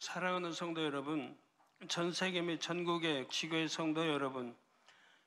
사랑하는 성도 여러분, 전 세계 및 전국의 지교회 성도 여러분,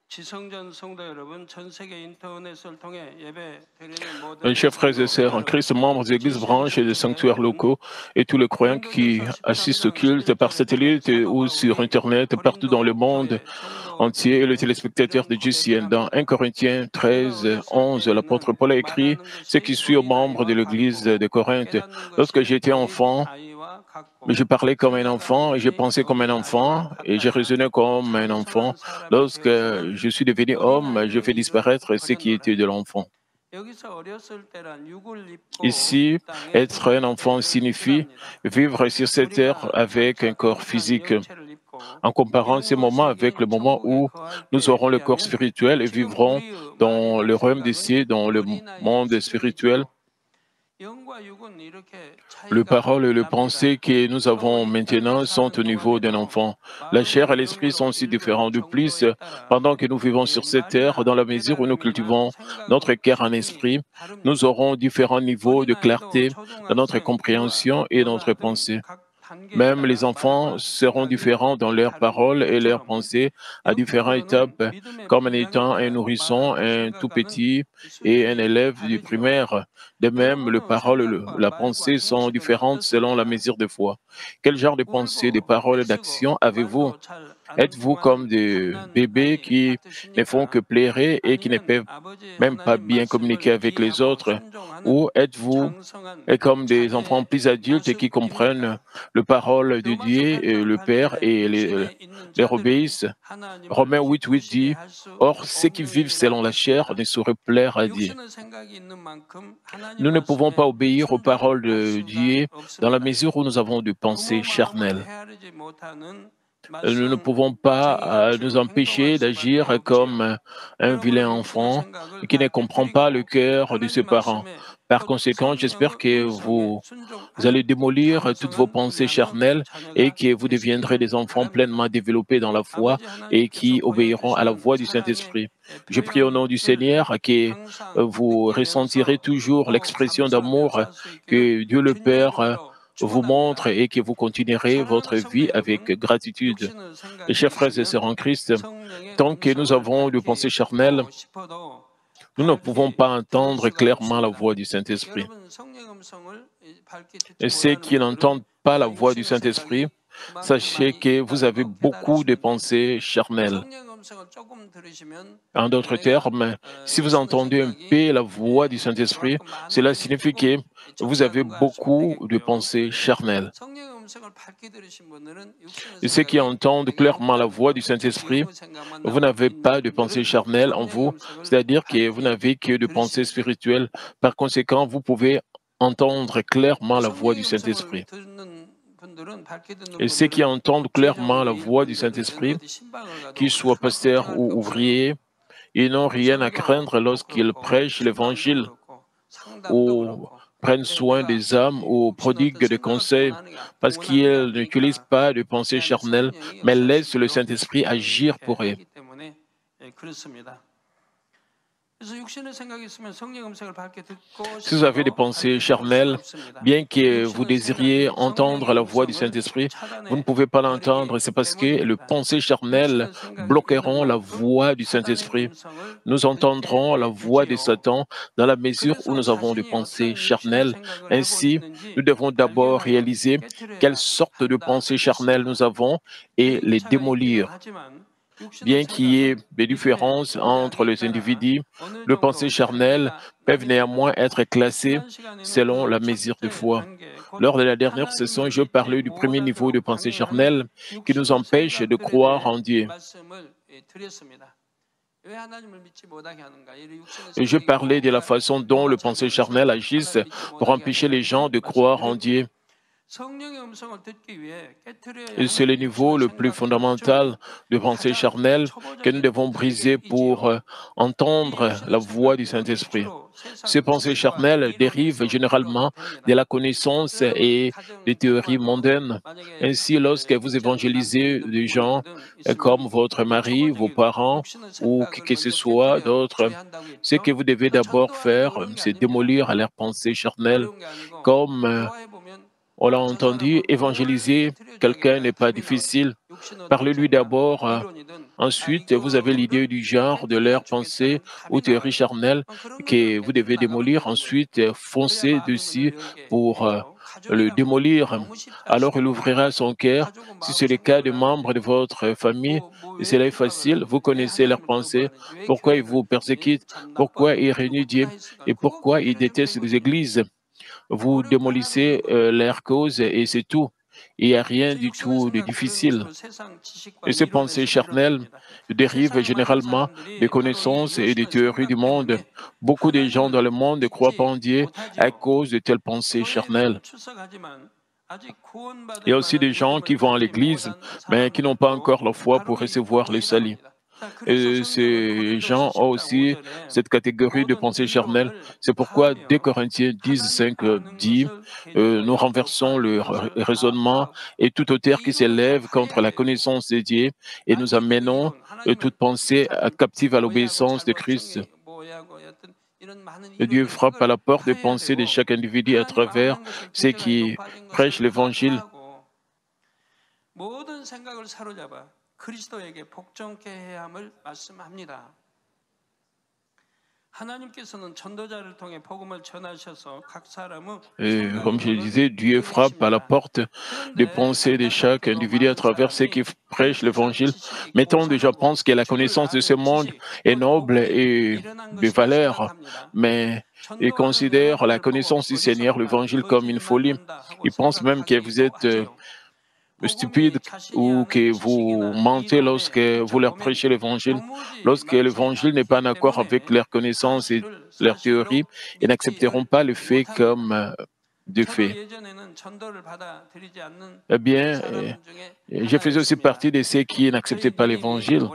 지성전 성도 여러분, 전 세계 인터넷을 통해 예배 드리는 모든 Chers frères et 성도 sœurs en 여러분, Christ, membres des églises branches et des sanctuaires locaux, et tous les croyants qui 고린도전서 assistent au 13장 culte par 11절을 통해 satellite 사도 ou sur 바울이 Internet, partout dans le 고린도 monde 교회 entier, et le 성도들에게 téléspectateur 이런 de 고백을 GCN. Dans 1 합니다. Corinthiens 우리가 13, 어렸을 11, l'apôtre 때에는 Paul a écrit 말하는 ce 것이 qui suit aux membres de 어린아이와 l'église 같고 de Corinthe. 깨닫는 Lorsque 것이 j'étais enfant, 어린아이와 mais je 같고 parlais comme un enfant, et je 생각하는 pensais comme un 어린아이와 enfant, et je 같아야 raisonnais comme un enfant. 장성한 사람이 Lorsque 되어서는 je suis devenu homme, je 어린아이의 fais 일을 disparaître ce qui était 버렸노라. de l'enfant. 여기서 어렸을 때란 육을 입고 이 Ici, 땅에 être un 있을 enfant 때를 signifie 뜻합니다. vivre sur cette terre 우리가 avec un 장차 corps 영적한 physique, 영체를 입고 en comparant ces moments avec le 영원생계인 moment 천국에 où 거할 nous 때에 aurons le corps 비하면 spirituel et 지금 vivrons 우리의 dans 말이나 le royaume des 생각은 cieux, dans le 어린아이의 monde spirituel. 수준이지요. 영과 육은 이렇게 Le 차이가 parole et le pensée 납니다. que nous avons 서로 이 땅에 maintenant sont 사는 au niveau d'un 동안에도 enfant. La chair et 마음으로 l'esprit sont 영으로 aussi 읽은 différents. De plus, 정도에 따라 pendant que nous vivons sur cette terre, dans 말이나 la mesure où nous 깨달음이 cultivons notre 생각의 cœur en 수준이 esprit, nous 다릅니다. aurons différents niveaux de 어린아이도 clarté dans notre 초등학생, 유아, compréhension et 고사 notre 등 pensée. 각 단계에 Même les 따라 enfants 말과 seront 생각이 différents dans leurs 다른 paroles et leurs 것처럼 pensées à différentes 영적으로는 étapes, 믿음의 comme en 분량에 étant un 따라 nourrisson, 말하고 un tout 생각하는 petit et un 수준이 élève du 다르죠. primaire. De même, le 여러분은 parole et 생각과 la 말과 pensée sont 행실은 différentes selon la 어떻습니까? mesure de foi. Quel genre de pensée, de 울고 parole et d'action 애쓰고 avez-vous? 말도 잘 안 Êtes-vous comme 통하는 des 갓난 bébés 아이 qui ne font que 같으십니까? pleurer et qui ne 아니면 peuvent 아버지 même pas 하나님 bien communiquer 말씀을 avec les 이해하고 autres? 순종하는 Ou êtes-vous 장성한 comme des enfants plus 자녀의 adultes qui comprennent 모습입니까? le parole de 로마서 Dieu, et 8장 le Père, 8절에 et 육신에 있는 leur 자들은 obéissent? 하나님을 Romains 8:8 기쁘시게 dit, 할 수 or ceux qui vivent selon 없느니라 la chair ne 했습니다. sauraient plaire à Dieu. 육신의 생각이 있는 만큼 하나님 Nous ne pouvons pas 말씀에 obéir aux paroles 순종할 de 수가 Dieu dans la 없습니다. mesure où nous avons des pensées 부모 마음을 charnelles. 헤아리지 못하는 Nous ne 말썽 pouvons pas nous 쟁이같이 행동할 empêcher 수밖에 d'agir comme 없지요. un vilain 여러분은 육신의 enfant 생각을 qui ne 다 comprend pas le 깨뜨리고 cœur de ses 하나님 parents. 말씀에 Par 곧 conséquent, j'espère 성령의 que 음성에 vous allez 순종하는 démolir toutes vos 장성한 우리 pensées 하나님 charnelles et 자녀가 que vous deviendrez 되시기를 des enfants pleinement 바랍니다. développés dans la foi 아버지 et 하나님께서 qui obéiront à la 보여주시는 voix du 사랑의 Saint-Esprit. Je prie au nom du 표현을 Seigneur que 항상 vous ressentirez 느끼면서 toujours l'expression 감사하며 d'amour 살 수 있기를 que Dieu le 주님의 Père 이름으로 vous montre 축원합니다. et que vous continuerez 사랑하는 votre 성도 vie avec 여러분, gratitude. 육신의 Mes 생각이 chers frères et sœurs 있으면 en Christ, 성령의 tant que nous 음성을 avons des pensées charnelles, 밝히고 싶어도 nous ne pouvons 밝히 pas 들을 entendre 수가 clairement la 없습니다. voix du Saint-Esprit. 여러분 성령 음성을 밝히 듣지 Et ceux 못하는 qui 분들은 n'entendent pas la 그저 voix du 육신의 Saint-Esprit, 생각이 그만큼 sachez 많이 que vous 있다는 avez 거 beaucoup de 깨달으시면 됩니다. pensées charnelles. 성령 음성을 조금 들으시면 En d'autres 내가 termes, si vous 육신의 entendez un 생각이 peu la voix du Saint-Esprit, 그만큼 cela 많은지 signifie 조금 que vous avez 점검해 보시면 beaucoup de 되겠고요. pensées charnelles. 성령 음성을 밝히 들으신 분들은 육신의 Et ceux qui 생각이 entendent 내게 clairement la 없다는 voix du 거, Saint-Esprit, 영의 생각만 vous 나오고 n'avez 있는 pas de pensées 분들은 charnelles en 성령의 vous, 음성을 c'est-à-dire que vous 밝히 n'avez que de pensées 들으셔야 돼요. spirituelles. Par conséquent, vous pouvez entendre clairement la voix du 성령의 음성을 Saint-Esprit. 듣는 분들은 밝히 듣는 Et ceux qui 분들은 entendent clairement la 지정교회일 voix du 분들은 Saint-Esprit, 어디 신방을 qu'ils 가도 soient 막 pasteurs 걱정할 게 ou 없어요. ouvriers, ils n'ont rien à craindre 전도도 lorsqu'ils 그렇고 prêchent 신방도 l'Évangile 그렇고 상담도 ou 그렇고 prennent 왜 soin 내가 des âmes ou 육신의 prodiguent 어떤 des 생각을 conseils parce 동원하는 게 qu'ils n'utilisent 아니니까 pas de pensées 내 안에 charnelles, 성령이 mais laissent le 역사하시기로 Saint-Esprit agir 이렇게 pour eux. 하기 때문에 그렇습니다. 그래서 육신의 생각이 있으면 성령 음성을 밝게 듣고 Si vous avez des 싶어도 pensées 밝게 들을 수가 charnelles, 없습니다. bien que vous 육신의 désiriez 생각이 entendre 성령의 la voix du 음성을 Saint-Esprit, vous ne 차단해 pouvez pas l'entendre. 버리기 C'est parce que les 때문입니다. pensées charnelles 육신의 생각이 있는 bloqueront la 만큼 voix du 사단의 Saint-Esprit. 음성을 Nous 듣게 entendrons la voix de 되지요. Satan dans la mesure où 그래서 nous avons des 자신이 pensées 어떤 육신의 charnelles. 생각을 하고 Ainsi, nous 있는지 devons d'abord 발견하여 réaliser quelle 깨트려야 sorte de 한다 pensées charnelles 했습니다. nous avons et les 개인차가 있기는 démolir. 하지만 육신의 Bien qu'il y ait 생각은 des 믿음의 différences entre 분량에 les 따라 individus, 어느 les pensées 정도 charnelles 단계가 peuvent néanmoins 나뉩니다. être classées 지난 시간에는 selon 그 la mesure de 첫째 foi. 단계, 곧 Lors de la dernière session, 하나님을 je 믿지 parlais du premier niveau de 못하도록 pensée 방해하는 charnelle qui nous 육신의 empêche de 생각들에 croire 대해 en Dieu. 말씀을 드렸습니다. 왜 하나님을 믿지 못하게 하는가? 이 육신의 Et je 생각이 parlais de la 뭔가 façon dont 뭐가 les pensées charnelles 잘못해서 agissent 하나님 믿지 pour 못하게 empêcher les 하는가? gens de croire en 말씀드렸고요. Dieu. 성령의 음성을 듣기 위해 깨트려야 Et c'est le 하는 niveau 육신의 le plus 생각 중 fondamental de pensée 가장 charnelle que nous 초보적인 devons briser pour 단계이지요. 이 entendre la 육신의 voix du 생각들은 Saint-Esprit. 주로 Ces 세상 pensées 지식과 charnelles dérivent 이론에서 généralement de 비롯됩니다. la connaissance 여러분 et des 가정 théories 생활도 mondaines. 만약에 Ainsi, lorsque vous 믿지 않는 남편이 évangélisez 있는 des gens 부모님들은 comme 있으면 votre 이 mari, vos 초보적인 parents 육신의 ou qui 생각을 que ce 먼저 soit 깨트려 d'autres, 줘야 한다고 ce que 했죠. vous devez 그 d'abord 전도하는 게 faire, 어려운 게 c'est 아닙니다. démolir leurs pensées charnelles 어려운 게 아니고 comme 대화해 보면 On l'a entendu, évangéliser quelqu'un n'est pas difficile. Parlez-lui d'abord. Ensuite, vous avez l'idée du genre, de leur pensée ou théorie charnelle que vous devez démolir. Ensuite, foncez dessus pour le démolir. Alors, il ouvrira son cœur. Si c'est le cas de membres de votre famille, et cela est facile. Vous connaissez leurs pensées, pourquoi ils vous persécutent, pourquoi ils rénudient et pourquoi ils détestent les églises. Vous démolissez leur cause et c'est tout. Il n'y a rien du tout de difficile. Et ces pensées charnelles dérivent généralement des connaissances et des théories du monde. Beaucoup de gens dans le monde ne croient pas en Dieu à cause de telles pensées charnelles. Il y a aussi des gens qui vont à l'église, mais qui n'ont pas encore la foi pour recevoir le salut. Et ces gens ont aussi cette catégorie de pensée charnelle. C'est pourquoi, dès Corinthiens 10, 5 dit, nous renversons le raisonnement et toute hauteur qui s'élève contre la connaissance de Dieu et nous amenons toute pensée captive à l'obéissance de Christ. Et Dieu frappe à la porte des pensées de chaque individu à travers ceux qui prêchent l'Évangile. Et comme je disais, Dieu frappe à la porte des pensées de chaque individu à travers ceux qui prêchent l'Évangile. Mais tant de gens pensent que la connaissance de ce monde est noble et de valeur, mais ils considèrent la connaissance du Seigneur, l'Évangile, comme une folie. Ils pensent même que vous êtes stupide ou que vous mentez lorsque vous leur prêchez l'Évangile. Lorsque l'Évangile n'est pas en accord avec leurs connaissances et leurs théories, ils n'accepteront pas le fait comme de fait. Eh bien, je faisais aussi partie de ceux qui n'acceptaient pas l'Évangile.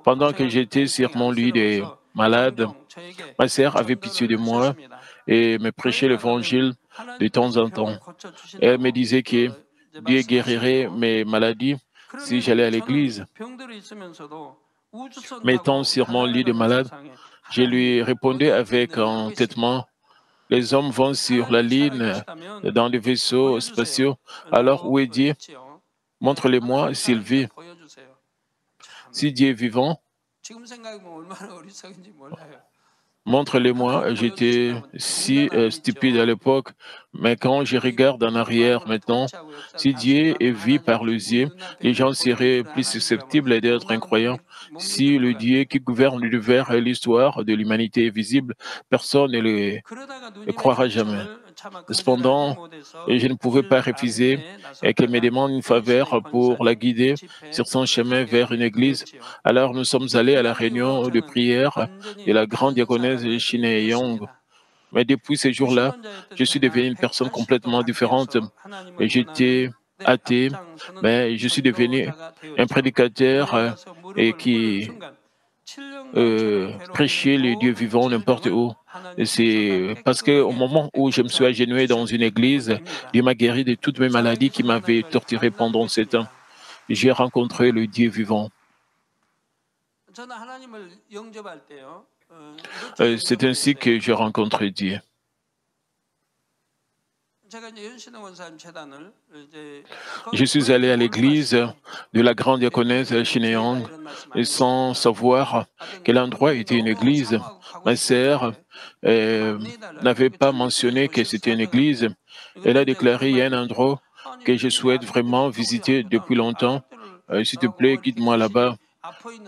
Pendant que j'étais sur mon lit de malade, ma sœur avait pitié de moi et me prêchait l'Évangile de temps en temps. Elle me disait que Dieu guérirait mes maladies si j'allais à l'église. M'étant sur mon lit de malade, je lui répondais avec entêtement, les hommes vont sur la ligne dans les vaisseaux spatiaux. Alors où est Dieu? Montre-le-moi s'il vit. Si Dieu est vivant, montre-le-moi. J'étais si stupide à l'époque, mais quand je regarde en arrière maintenant, si Dieu est vu par les yeux, les gens seraient plus susceptibles d'être incroyants. Si le Dieu qui gouverne l'univers et l'histoire de l'humanité est visible, personne ne le croira jamais. Cependant, je ne pouvais pas refuser et qu'elle me demande une faveur pour la guider sur son chemin vers une église. Alors nous sommes allés à la réunion de prière de la grande diaconesse Shinee Young. Mais depuis ce jour-là, je suis devenu une personne complètement différente. J'étais athée, mais je suis devenu un prédicateur et qui prêchait le Dieu vivant n'importe où. C'est parce qu'au moment où je me suis agenouillé dans une église, Dieu m'a guéri de toutes mes maladies qui m'avaient torturé pendant 7 ans. J'ai rencontré le Dieu vivant. C'est ainsi que j'ai rencontré Dieu. Je suis allé à l'église de la grande diaconesse Shineyang sans savoir quel endroit était une église. Ma sœur n'avait pas mentionné que c'était une église. Elle a déclaré il y a un endroit que je souhaite vraiment visiter depuis longtemps. S'il te plaît, guide-moi là-bas.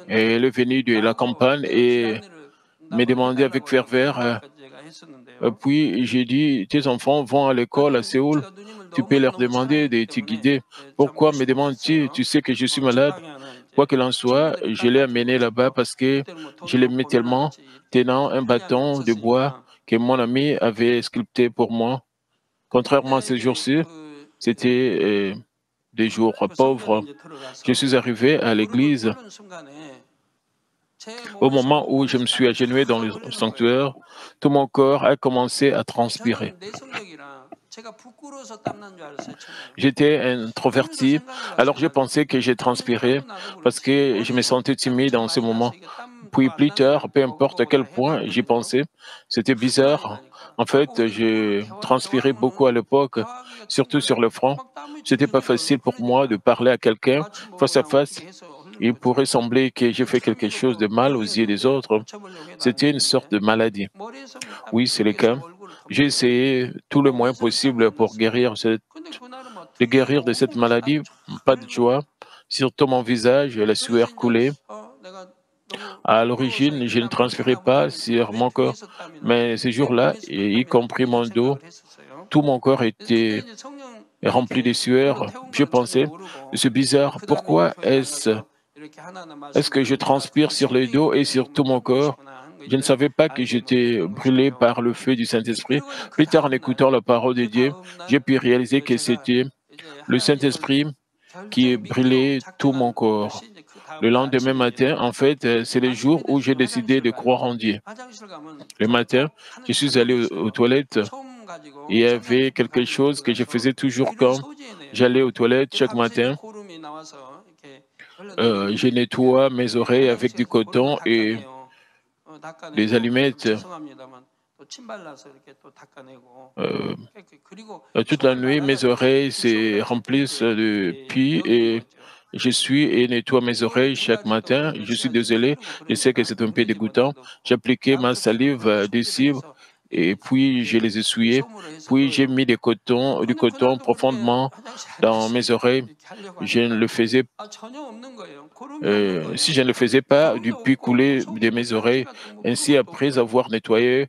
Et elle est venue de la campagne et m'a demandé avec ferveur. Puis j'ai dit, tes enfants vont à l'école à Séoul, tu peux leur demander de te guider. Pourquoi me demandes-tu? Tu sais que je suis malade. Quoi qu'il en soit, je l'ai amené là-bas parce que je l'aimais tellement, tenant un bâton de bois que mon ami avait sculpté pour moi. Contrairement à ces jours-ci, c'était des jours pauvres. Je suis arrivé à l'église. Au moment où je me suis agenouillé dans le sanctuaire, tout mon corps a commencé à transpirer. J'étais introverti, alors je pensais que j'ai transpiré parce que je me sentais timide en ce moment. Puis plus tard, peu importe à quel point j'y pensais, c'était bizarre. En fait, j'ai transpiré beaucoup à l'époque, surtout sur le front. C'était pas facile pour moi de parler à quelqu'un face à face. Il pourrait sembler que j'ai fait quelque chose de mal aux yeux des autres. C'était une sorte de maladie. Oui, c'est le cas. J'ai essayé tout le moins possible pour de guérir de cette maladie. Pas de joie. Surtout mon visage, la sueur coulait. À l'origine, je ne transpirais pas sur mon corps, mais ces jours-là, y compris mon dos, tout mon corps était rempli de sueur. Je pensais, c'est bizarre, pourquoi est-ce que je transpire sur le dos et sur tout mon corps? Je ne savais pas que j'étais brûlé par le feu du Saint-Esprit. Plus tard, en écoutant la parole de Dieu, j'ai pu réaliser que c'était le Saint-Esprit qui brûlait tout mon corps. Le lendemain matin, en fait, c'est le jour où j'ai décidé de croire en Dieu. Le matin, je suis allé aux toilettes. Il y avait quelque chose que je faisais toujours quand j'allais aux toilettes chaque matin. Je nettoie mes oreilles avec du coton et des allumettes. Euh, Toute la nuit, mes oreilles se remplissent de pus et je suis et nettoie mes oreilles chaque matin. Je suis désolé, je sais que c'est un peu dégoûtant. J'appliquais ma salive dessus et puis je les essuyais. Puis j'ai mis du coton profondément dans mes oreilles. Je ne le faisais Si je ne le faisais pas, du pus coulait de mes oreilles. Ainsi, après avoir nettoyé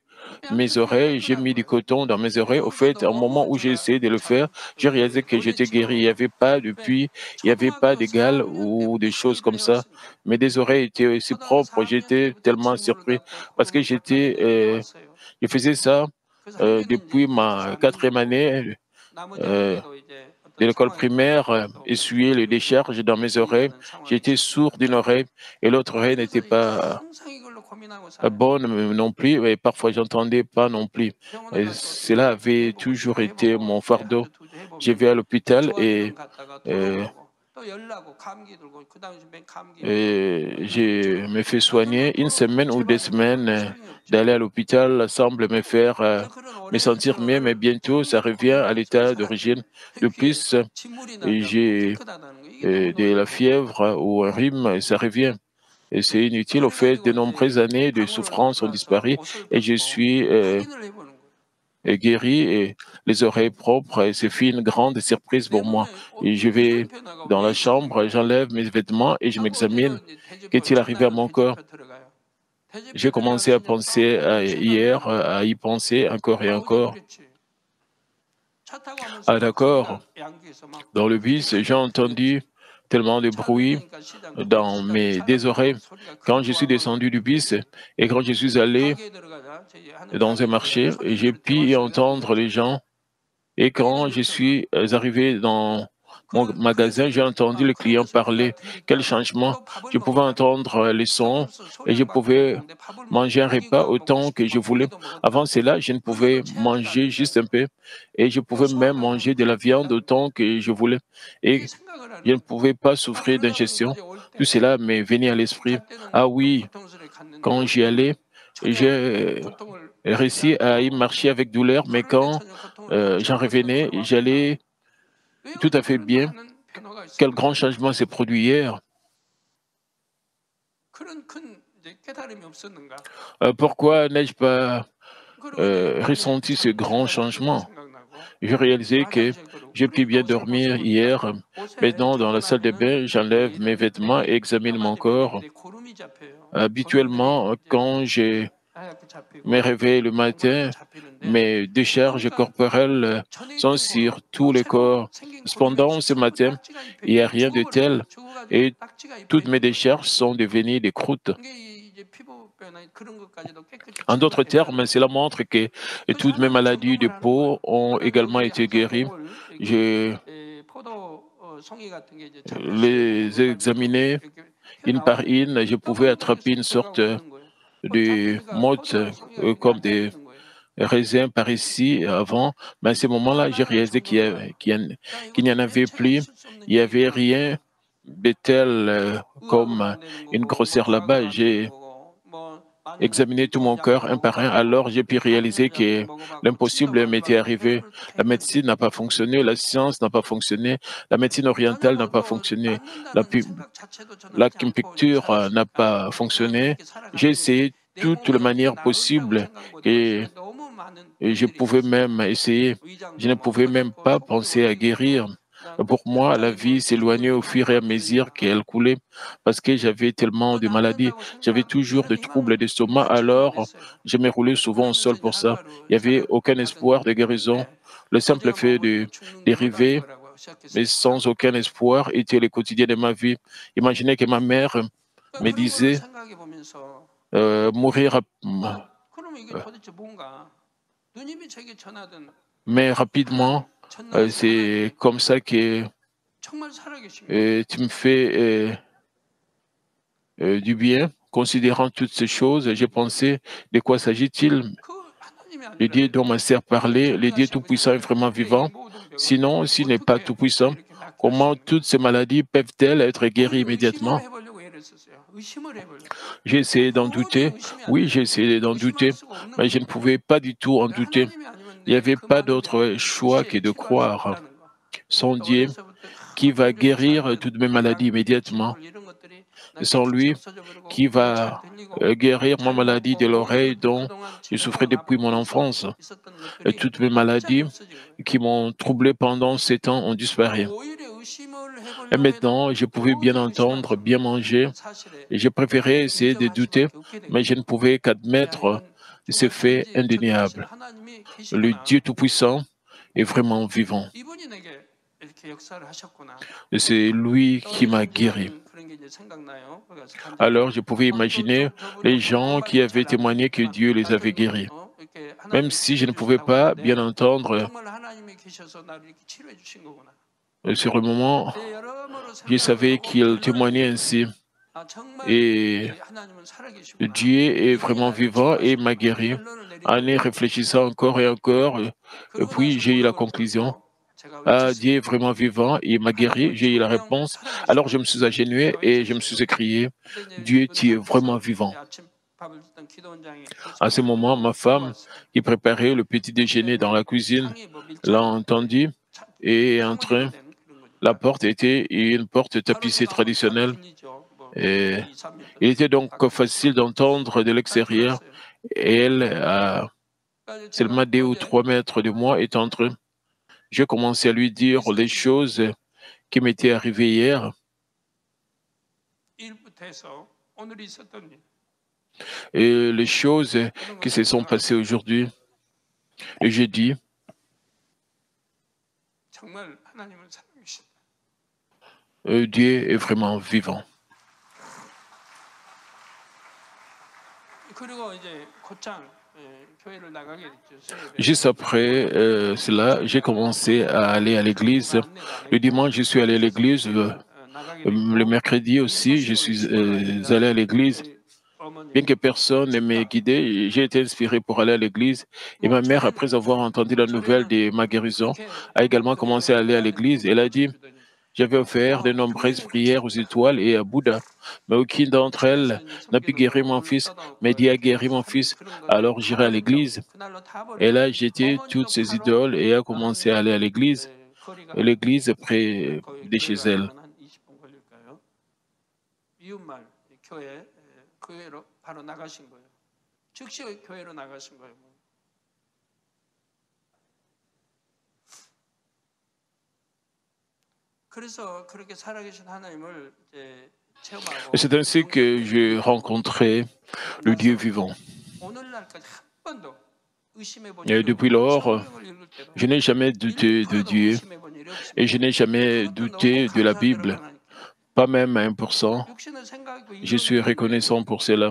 mes oreilles, j'ai mis du coton dans mes oreilles. Au fait, au moment où j'ai essayé de le faire, j'ai réalisé que j'étais guéri. Il n'y avait pas de puits, il n'y avait pas d'égal ou des choses comme ça. Mes deux oreilles étaient aussi propres. J'étais tellement surpris parce que je faisais ça depuis ma quatrième année. euh, de l'école primaire, essuyer les décharges dans mes oreilles. J'étais sourd d'une oreille et l'autre oreille n'était pas bonne non plus, et parfois j'entendais pas non plus. Et cela avait toujours été mon fardeau. Je vais à l'hôpital euh, et je me fais soigner. Une semaine ou 2 semaines d'aller à l'hôpital semble me faire me sentir mieux, mais bientôt ça revient à l'état d'origine. De plus, j'ai de la fièvre ou un rhume, et ça revient. Et c'est inutile. Au fait, de nombreuses années de souffrance ont disparu et je suis guéri et les oreilles propres. Et c'est une grande surprise pour moi. Et je vais dans la chambre, j'enlève mes vêtements et je m'examine. Qu'est-il arrivé à mon corps? J'ai commencé à penser hier, à y penser encore et encore. Ah d'accord, dans le bus, j'ai entendu tellement de bruit dans mes deux oreilles. Quand je suis descendu du bus et quand je suis allé dans un marché, j'ai pu y entendre les gens. Et quand je suis arrivé dans mon magasin, j'ai entendu le client parler. Quel changement! Je pouvais entendre les sons et je pouvais manger un repas autant que je voulais. Avant cela, je ne pouvais manger juste un peu et je pouvais même manger de la viande autant que je voulais. Et je ne pouvais pas souffrir d'ingestion. Tout cela m'est venu à l'esprit. Ah oui, quand j'y allais, j'ai réussi à y marcher avec douleur, mais quand j'en revenais, j'allais tout à fait bien. Quel grand changement s'est produit hier. Pourquoi n'ai-je pas ressenti ce grand changement? J'ai réalisé que j'ai pu bien dormir hier. Maintenant, dans la salle de bain, j'enlève mes vêtements et examine mon corps. Habituellement, quand je me réveille le matin, mes décharges corporelles sont sur tout le corps. Cependant, ce matin, il n'y a rien de tel et toutes mes décharges sont devenues des croûtes. En d'autres termes, cela montre que toutes mes maladies de peau ont également été guéries. Je les ai examinées une par une. Je pouvais attraper une sorte de mottes comme des raisins par ici avant, mais à ce moment-là, j'ai réalisé qu'il n'y en avait plus. Il n'y avait rien de tel comme une grossière là-bas. examiné tout mon cœur un par un. Alors j'ai pu réaliser que l'impossible m'était arrivé. La médecine n'a pas fonctionné, la science n'a pas fonctionné, la médecine orientale n'a pas fonctionné, la pu- l'acupuncture n'a pas fonctionné. J'ai essayé toutes les manières possibles et, et je pouvais même essayer. Je ne pouvais même pas penser à guérir. Pour moi, la vie s'éloignait au fur et à mesure qu'elle coulait parce que j'avais tellement de maladies. J'avais toujours des troubles d'estomac, alors je me roulais souvent au sol pour ça. Il n'y avait aucun espoir de guérison. Le simple fait de dériver, mais sans aucun espoir, était le quotidien de ma vie. Imaginez que ma mère me disait mourir, mais rapidement. C'est comme ça que tu me fais du bien. Considérant toutes ces choses, j'ai pensé, de quoi s'agit-il? Le Dieu dont ma sœur parlait, le Dieu Tout-Puissant est vraiment vivant. Sinon, s'il n'est pas Tout-Puissant, comment toutes ces maladies peuvent-elles être guéries immédiatement? J'ai essayé d'en douter. Oui, j'ai essayé d'en douter, mais je ne pouvais pas du tout en douter. Il n'y avait pas d'autre choix que de croire. Son Dieu qui va guérir toutes mes maladies immédiatement. Sans lui, qui va guérir ma maladie de l'oreille dont je souffrais depuis mon enfance. Et toutes mes maladies qui m'ont troublé pendant 7 ans ont disparu. Et maintenant, je pouvais bien entendre, bien manger, et je préférais essayer de douter, mais je ne pouvais qu'admettre ce fait indéniable. Le Dieu Tout-Puissant est vraiment vivant. Et c'est lui qui m'a guéri. Alors je pouvais imaginer les gens qui avaient témoigné que Dieu les avait guéris. Même si je ne pouvais pas bien entendre sur le moment, je savais qu'il témoignait ainsi. Et Dieu est vraiment vivant et m'a guéri. En y réfléchissant encore et encore, et puis j'ai eu la conclusion. Ah, Dieu est vraiment vivant, il m'a guéri, j'ai eu la réponse. Alors je me suis agenouillé et je me suis écrié, Dieu, tu es vraiment vivant. À ce moment, ma femme, qui préparait le petit déjeuner dans la cuisine, l'a entendu et est entrée. La porte était une porte tapissée traditionnelle. Et il était donc facile d'entendre de l'extérieur. Et elle, à seulement 2 ou 3 mètres de moi, est entrée. J'ai commencé à lui dire les choses qui m'étaient arrivées hier et les choses qui se sont passées aujourd'hui. Et j'ai dit, Dieu est vraiment vivant. Juste après cela, j'ai commencé à aller à l'église. Le dimanche, je suis allé à l'église. Le mercredi aussi, je suis allé à l'église. Bien que personne ne m'ait guidé, j'ai été inspiré pour aller à l'église. Et ma mère, après avoir entendu la nouvelle de ma guérison, a également commencé à aller à l'église. Elle a dit, j'avais offert de nombreuses prières aux étoiles et à Bouddha, mais aucune d'entre elles n'a pu guérir mon fils, mais Dieu a guéri mon fils. Alors j'irai à l'église. Elle a jeté toutes ses idoles et a commencé à aller à l'église. L'église est près de chez elle. Et c'est ainsi que j'ai rencontré le Dieu vivant. Et depuis lors, je n'ai jamais douté de Dieu et je n'ai jamais douté de la Bible, pas même à 1%. Je suis reconnaissant pour cela.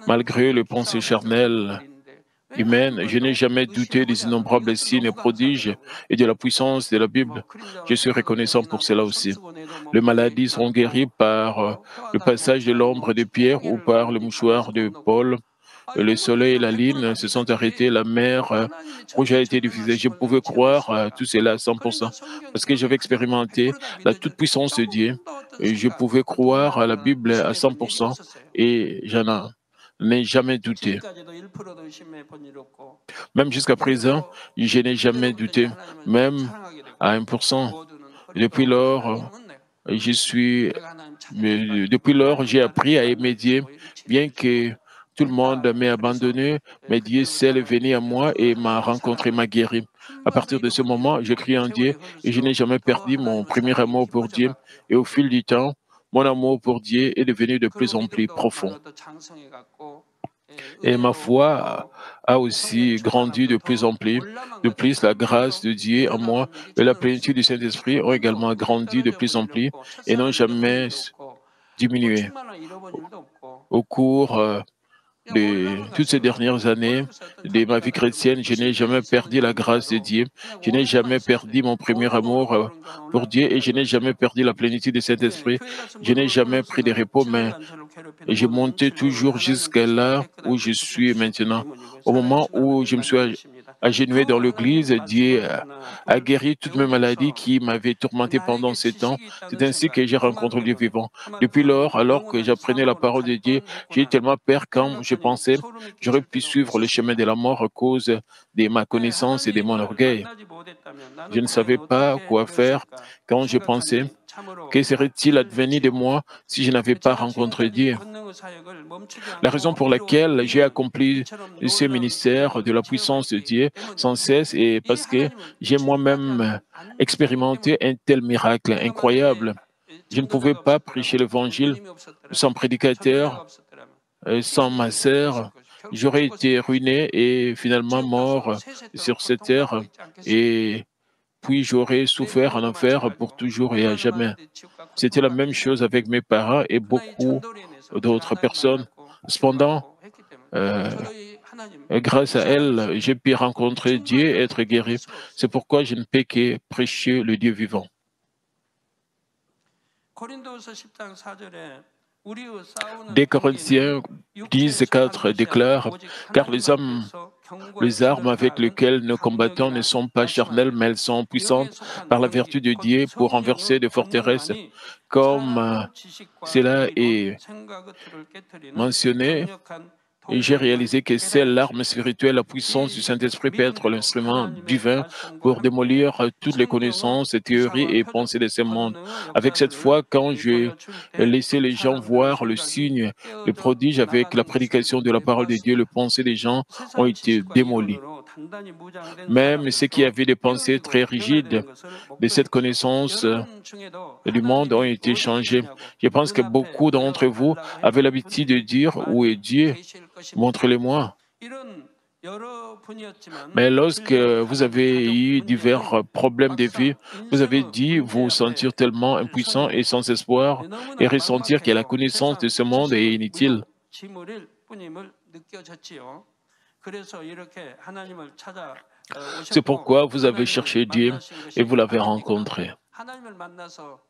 Malgré les pensées charnelles humaines, je n'ai jamais douté des innombrables signes et prodiges et de la puissance de la Bible. Je suis reconnaissant pour cela aussi. Les maladies sont guéries par le passage de l'ombre de Pierre ou par le mouchoir de Paul. Le soleil et la lune se sont arrêtés, la mer rouge a été diffusée. Je pouvais croire à tout cela à 100% parce que j'avais expérimenté la toute-puissance de Dieu. Et je pouvais croire à la Bible à 100% et n'ai jamais douté. 지금까지도 1%도 의심해 본 일 없고 Même jusqu'à présent, 그래도 je n'ai jamais 그때로부터 이제 douté, 하나님을 même 사랑하게 됐고 à 1%. 모두는 Depuis 흐리고 lors, 하나님은 내가 je suis, 내가 하나님 찾으니 depuis lors, j'ai 하나님은 나를 appris à aimer 만나주시고 Dieu, bien 치료해주시고 que tout le monde m'ait 그래서 abandonné, mais Dieu seul est 그때부터는 venu à 이제 moi 그 et m'a 하나님을 rencontré, 사랑하는 m'a guéri. 한 À 번도 partir de ce 잃어본 일이 moment, je 없고 crie en Dieu 세월이 et je n'ai 흐를수록 jamais 더 perdu mon 하나님을 premier 사랑이 amour pour 깊어져 Dieu. 갔고요. Et au fil du temps, mon amour pour Dieu est devenu de 그리고 plus en plus 믿음도 profond. 말로 더 장성해 갔고 Et ma 은혜도 foi 더 a 성령의 aussi grandi 충만함도 de plus 더 en plus. 올라만 De 갔지 plus, la grâce 그러면서 de Dieu en moi 내려가는 일이 et la 저는 plénitude du 없습니다. Saint-Esprit 한 ont 번도 également 믿음이 grandi de 떨어져 plus 본 en 일이 plus 없고 et n'ont 첫사랑을 잃어본 jamais 일도 없고 또 diminué. 충만을 잃어본 일도 없고 Au cours 그냥 de 올라만 toutes ces 갔습니다. dernières années 모르겠어요. 어떤 de ma vie 장애가 chrétienne, je n'ai 부신경이 jamais perdu 있었는지 la grâce de 몰라도 Dieu. 그냥 Je n'ai 오르고만 jamais 있었어요. perdu mon premier 오르고 amour 오르고 오른 동안 pour Dieu et 올라갔다 je n'ai 내려갔다. jamais perdu la plénitude du 근데 Saint-Esprit. 교회 가서 Je n'ai 무릎을 jamais pris de 꿇어서는 repos, mais 천지간처럼 괴롭히는 j'ai 모든 monté 음침을 toujours jusqu'à 하나님께서 là où 깨끗하게 je suis 씻어주셨기 maintenant. 때문이고 Au moment 살아계신 où 하나님이 je me suis 만나주십니다. agenouillé 그 dans l'église, 하나님 Dieu 말씀을 하나 a 오늘 guéri toutes mes maladies 배우면서 qui m'avaient tourmenté pendant 나에게 ces temps. 지식이 C'est 있다는 ainsi que 생각, j'ai rencontré le Dieu 하마르게돈, vivant. Depuis lors, 하마르게돈은 alors que 영원한 j'apprenais la 사망으로 parole 갈 de Dieu, j'ai eu 뻔했구나 tellement peur quand je 생각하니 pensais 소름이 j'aurais 끼칠 pu 때도 suivre le chemin de 있었습니다. la mort à cause de ma 네, connaissance et de mon 하나님을 orgueil. 만나지 못했다면 Je 나는 ne 과연 savais pas 어떻게 quoi faire 되었을까 quand je pensais 생각하니 참으로 que serait-il advenu de 찔리지요. moi si je n'avais pas 제가 rencontré 지금까지 이 Dieu. 권능의 사역을 멈추지 La raison 않고 pour 이루어온 laquelle j'ai 이유는 accompli 이처럼 ce 놀라운 ministère de 권능을 la puissance de 체험했기 Dieu sans 때문입니다. cesse est 이 parce que 하나님을 j'ai 체험하지 moi-même 않으면 안 되기 expérimenté 때문입니다. un tel miracle 제가 만약에 incroyable. Je ne pouvais 전도자가 pas prêcher 없었더라면, l'évangile 목사님이 없었더라면, sans 선교사가 prédicateur, 없었더라면 sans ma 인생이 어땠을 sœur. 것이고 결국 J'aurais 죽었을 été 것이고 ruiné et finalement 지옥 가서 mort 세세토록 sur cette terre. 고통받고 있지 않겠습니까? Et puis j'aurais 내 souffert en 부모도 enfer pour 마찬가지고 toujours et à 얼마나 jamais. 많은데 지옥과 C'était la 고통을 même 받겠어요. chose avec mes parents et 그러나 이 beaucoup 전도로 인해서 제가 d'autres 하나님 personnes. 만났고 Cependant, 치유받고 했기 때문에 euh, 저도 이 하나님 grâce à 묵상할 elle, 때 j'ai pu rencontrer Dieu et 정말로 être 할 guéri. 수가 C'est 없습니다. pourquoi je ne peux que prêcher le Dieu vivant. 고린도후서 10장 4절에 우리의 싸우는 Des 궁기는 Corinthiens 육체에 10 et 속한 4 것이 아니라 déclarent, 오직 car 하나님 앞에서 경고의 les armes 진노를 avec 당하는 lesquelles nous combattons ne 강력이라 sont pas charnelles, 말씀합니다. mais elles sont 영에 puissantes 속한 par la vertu 병기 de 곧 Dieu pour renverser 성령의 des forteresses, 권능만이 comme 사람의 지식과 cela 이론, est 생각의 틀을 깨뜨리는 mentionné. 강력한 Et j'ai 통로임을 réalisé que c'est 깨달을 l'arme 것입니다. spirituelle, la puissance du 이 Saint-Esprit peut être 믿음대로 l'instrument 하나님의 divin 말씀과 pour 함께 démolir toutes les 성령의 connaissances, théories 기사와 et 표적, pensées de ce monde. 권능의 Avec cette foi, 역사들을 quand j'ai 보여줄 때 laissé les gens 사람들의 voir le 생각이 signe, le 깨어져 prodige avec la 나가는 것을 prédication de la parole de Dieu, le 보았습니다. pensée des gens ont 세상 été 지식과 démolis. 이론으로 단단히 무장된 Même ceux qui 사람들도 avaient des pensées très 깨어지고 rigides 변화되는 것을 de cette 목도했지요. connaissance 여러분 중에도 du monde ont 하나님이 été 어디 changés. 계시냐고 Je pense que 눈앞에 beaucoup d'entre vous 들어달라고 avaient 했던 l'habitude de 분들이 dire où est 많이 Dieu, 계실 것입니다. montrez-le-moi. 이런 여러분이었지만 Mais lorsque 질려온 vous 하나님 avez 가족 eu 문제는 divers problèmes de vie, 막상 vous avez 인생의 dit 문제 vous sentir 앞에 tellement impuissant et 서니 sans espoir et 너무나 ressentir que la 막막해서 connaissance de 세상 ce monde est 지식은 inutile. 무용지물일 뿐임을 느껴졌지요. 그래서 이렇게 하나님을 찾아 C'est 오셨고 pourquoi vous avez 하나님을 cherché Dieu 만나신 et 것이 vous l'avez 아닙니까? rencontré. 하나님을 만나서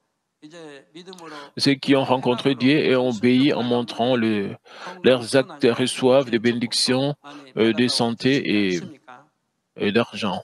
이제 믿음으로 Ceux qui ont rencontré 행함으로 Dieu et ont obéi en montrant 순종당함으로 leurs 건강뿐 actes 아니라 reçoivent des 영적 복도 bénédictions 많이 de 받아가고 계시지 santé 않습니까? et d'argent.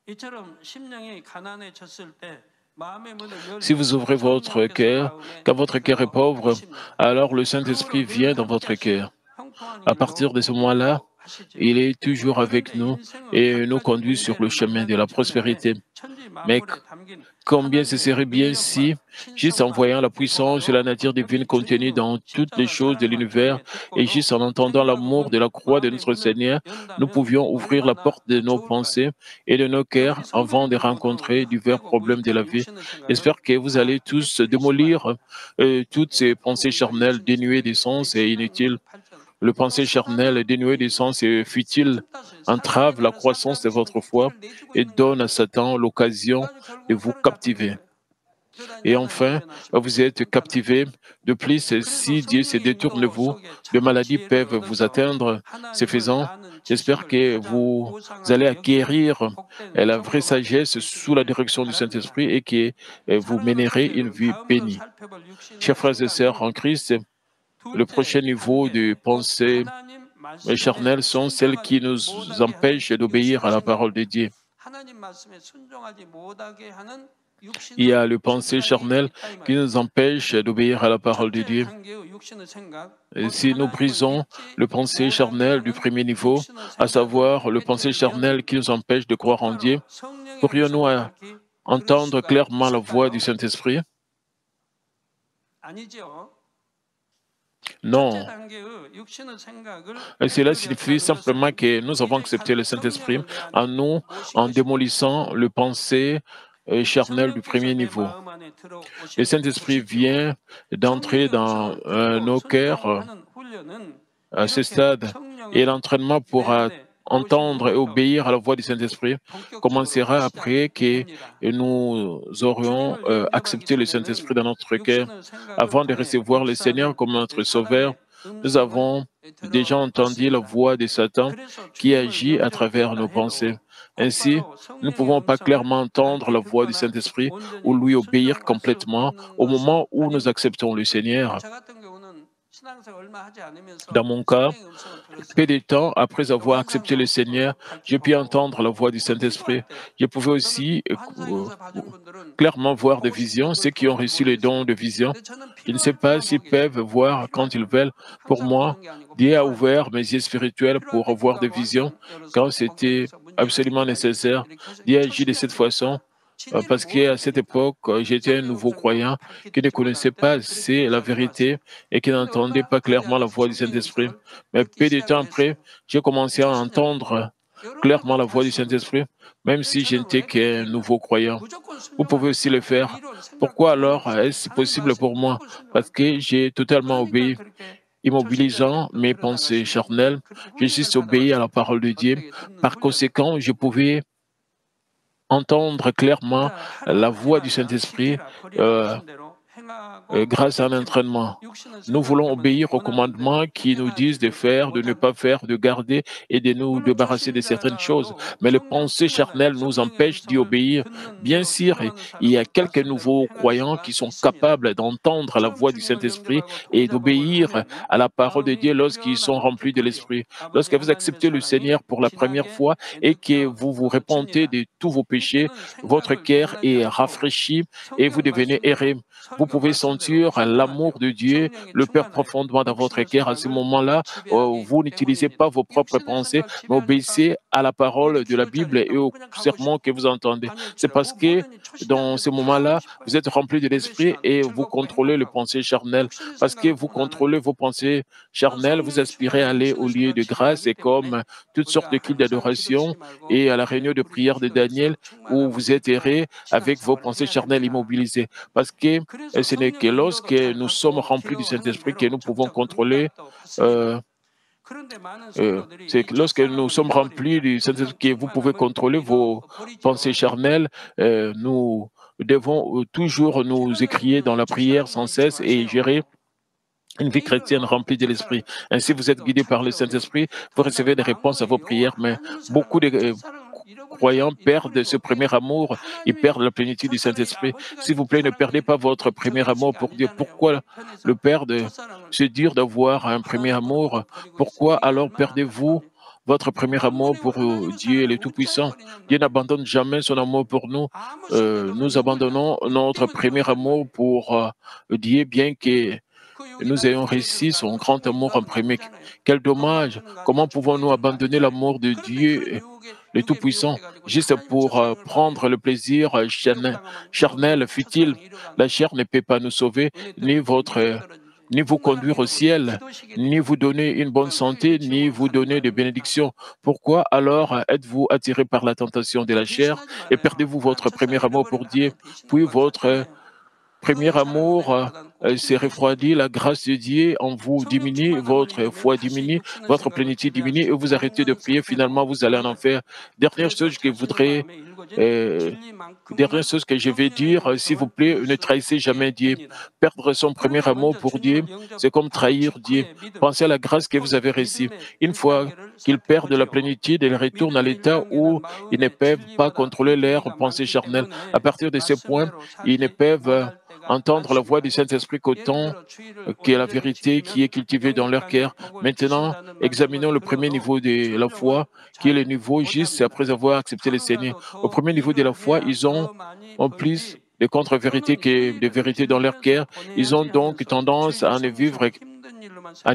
이처럼 심령이 가난해졌을 때 마음의 문을 Si vous 열면 ouvrez votre 성령께서 cœur, 마음에 quand votre cœur est pauvre, 오십니다. alors le 그 Saint-Esprit 후로 늘 vient dans 함께 votre 하시고 cœur. 형통한 À partir 길로 de ce moment-là, 인도하시지요. il est toujours avec 그런데 nous 인생의 et nous 각가지 conduit sur le 문제를 chemin de 만나기 la 전에 prospérité. 천지 Mais 만물에 담긴 combien ce 하나님의 serait bien si, 능력과 juste en 신성과 voyant la puissance et la 통하여 nature divine 우리 contenue 주님의 dans toutes les 십자가 choses de 사랑만 l'univers 귀에 et 듣고도 juste en entendant l'amour de 생각은 la croix de 마음의 notre 문을 Seigneur, nous 연다면 pouvions ouvrir la 얼마나 porte de nos 좋을까요? pensées et de nos 예, 우리 cœurs avant de 성도님들 모두 rencontrer divers 헛되고 problèmes de la 무익한 vie. 육신의 생각을 J'espère que vous allez 다 tous 깨뜨리시기 démolir 바랍니다. toutes ces 그 pensées 우리가 charnelles 육신의 dénuées 생각이 d'essence et 해치는 inutiles. 발전 Le 또 pensée charnelle 사단은 dénuée 이 d'essence et futile 사단이 entrave la 나를 croissance de 삼가고 싶은 votre foi 기회를 내주고 et 있는 걸 donne à 알아야 돼요. Satan l'occasion 그래가지고 de 결국은 vous 사로잡히는 captiver. 거예요. 그러다 이제 Et 하나님 enfin, 외면하시면 vous êtes 심판하죠. captivé. De plus, 그래서 si Dieu se 성령의 détourne de 인도 vous, 속에 de 참 maladies 지혜를 peuvent vous 얻어서 atteindre. Ce 하나님을 faisant, 아는 j'espère 지식을 que 가장 vous allez 고상하게 여기는 acquérir 복된 la vraie 성도가 될 수 sagesse sous la 있기를 direction du 바랍니다. Saint-Esprit et que vous 사랑하는 mènerez 성도 une 여러분, vie 다음으로 bénie. 살펴볼 육신의 Chers frères et sœurs en 생각은 Christ, le prochain 둘째 niveau de 관계, 곧 pensée 하나님 말씀에 charnelle sont celles qui 순종하지 nous 못하게 하는 empêchent d'obéir 육신의 à la 생각. parole de Dieu. 하나님 말씀에 순종하지 못하게 하는 Il y a le pensée charnel qui nous empêche d'obéir à la parole de Dieu. Et si nous brisons le pensée charnel du premier niveau, à savoir le pensée charnel qui nous empêche de croire en Dieu, pourrions-nous entendre clairement la voix du Saint-Esprit? Non. Et cela signifie simplement que nous avons accepté le Saint-Esprit en nous, en démolissant le pensée charnel du premier niveau. Le Saint-Esprit vient d'entrer dans nos cœurs à ce stade et l'entraînement pour entendre et obéir à la voix du Saint-Esprit commencera après que nous aurions accepté le Saint-Esprit dans notre cœur. Avant de recevoir le Seigneur comme notre Sauveur, nous avons déjà entendu la voix de Satan qui agit à travers nos pensées. Ainsi, nous ne pouvons pas clairement entendre la voix du Saint-Esprit ou lui obéir complètement au moment où nous acceptons le Seigneur. Dans mon cas, peu de temps après avoir accepté le Seigneur, j'ai pu entendre la voix du Saint-Esprit. Je pouvais aussi clairement voir des visions, ceux qui ont reçu le don de vision. Je ne sais pas s'ils peuvent voir quand ils veulent. Pour moi, Dieu a ouvert mes yeux spirituels pour voir des visions quand c'était absolument nécessaire. Dieu agit de cette façon. Parce qu'à cette époque, j'étais un nouveau croyant qui ne connaissait pas assez la vérité et qui n'entendait pas clairement la voix du Saint-Esprit. Mais peu de temps après, j'ai commencé à entendre clairement la voix du Saint-Esprit, même si je n'étais qu'un nouveau croyant. Vous pouvez aussi le faire. Pourquoi alors est-ce possible pour moi? Parce que j'ai totalement obéi. Immobilisant mes pensées charnelles, j'ai juste obéi à la parole de Dieu. Par conséquent, je pouvais entendre clairement la voix du Saint-Esprit grâce à un entraînement. Nous voulons obéir aux commandements qui nous disent de faire, de ne pas faire, de garder et de nous débarrasser de certaines choses. Mais les pensées charnelles nous empêchent d'y obéir. Bien sûr, il y a quelques nouveaux croyants qui sont capables d'entendre la voix du Saint-Esprit et d'obéir à la parole de Dieu lorsqu'ils sont remplis de l'Esprit. Lorsque vous acceptez le Seigneur pour la première fois et que vous vous repentez de tous vos péchés, votre cœur est rafraîchi et vous devenez erré. Vous pouvez sentir l'amour de Dieu, le Père profondément dans votre cœur. À ce moment-là, vous n'utilisez pas vos propres pensées, mais obéissez à la parole de la Bible et au sermon que vous entendez. C'est parce que dans ce moment-là, vous êtes rempli de l'Esprit et vous contrôlez les pensées charnelles. Parce que vous contrôlez vos pensées charnelles, vous aspirez à aller au lieu de grâce et comme toutes sortes de cris d'adoration et à la réunion de prière de Daniel où vous êtes erré avec vos pensées charnelles immobilisées. Parce que ce n'est que lorsque nous sommes remplis du Saint-Esprit que nous pouvons contrôler. C'est que lorsque nous sommes remplis du Saint-Esprit que vous pouvez contrôler vos pensées charnelles. Nous devons toujours nous écrier dans la prière sans cesse et gérer une vie chrétienne remplie de l'Esprit. Ainsi, vous êtes guidé par le Saint-Esprit, vous recevez des réponses à vos prières, mais beaucoup de croyants perdent ce premier amour, ils perdent la plénitude du Saint-Esprit. S'il vous plaît, ne perdez pas votre premier amour pour Dieu. Pourquoi le perdre? C'est dur d'avoir un premier amour. Pourquoi alors perdez-vous votre premier amour pour Dieu et le Tout-Puissant? Dieu n'abandonne jamais son amour pour nous. Nous abandonnons notre premier amour pour Dieu, bien que nous ayons réussi son grand amour en premier. Quel dommage! Comment pouvons-nous abandonner l'amour de Dieu, le Tout-Puissant, juste pour prendre le plaisir charnel, futile? La chair ne peut pas nous sauver, ni vous conduire au ciel, ni vous donner une bonne santé, ni vous donner des bénédictions. Pourquoi alors êtes-vous attiré par la tentation de la chair et perdez-vous votre premier amour pour Dieu, puis votre premier amour s'est refroidi, la grâce de Dieu en vous diminue, votre foi diminue, votre plénitude diminue et vous arrêtez de prier, finalement vous allez en enfer. Dernière chose que dernière chose que je vais dire, s'il vous plaît, ne trahissez jamais Dieu. Perdre son premier amour pour Dieu, c'est comme trahir Dieu. Pensez à la grâce que vous avez reçue. Une fois qu'ils perdent la plénitude, ils retournent à l'état où ils ne peuvent pas contrôler leurs pensées charnelles. À partir de ce point, ils ne peuvent entendre la voix du Saint-Esprit qu'autant que la vérité qui est cultivée dans leur cœur. Maintenant, examinons le premier niveau de la foi, qui est le niveau juste après avoir accepté le Seigneur. Au premier niveau de la foi, ils ont en plus des contre-vérités que des vérités dans leur cœur. Ils ont donc tendance à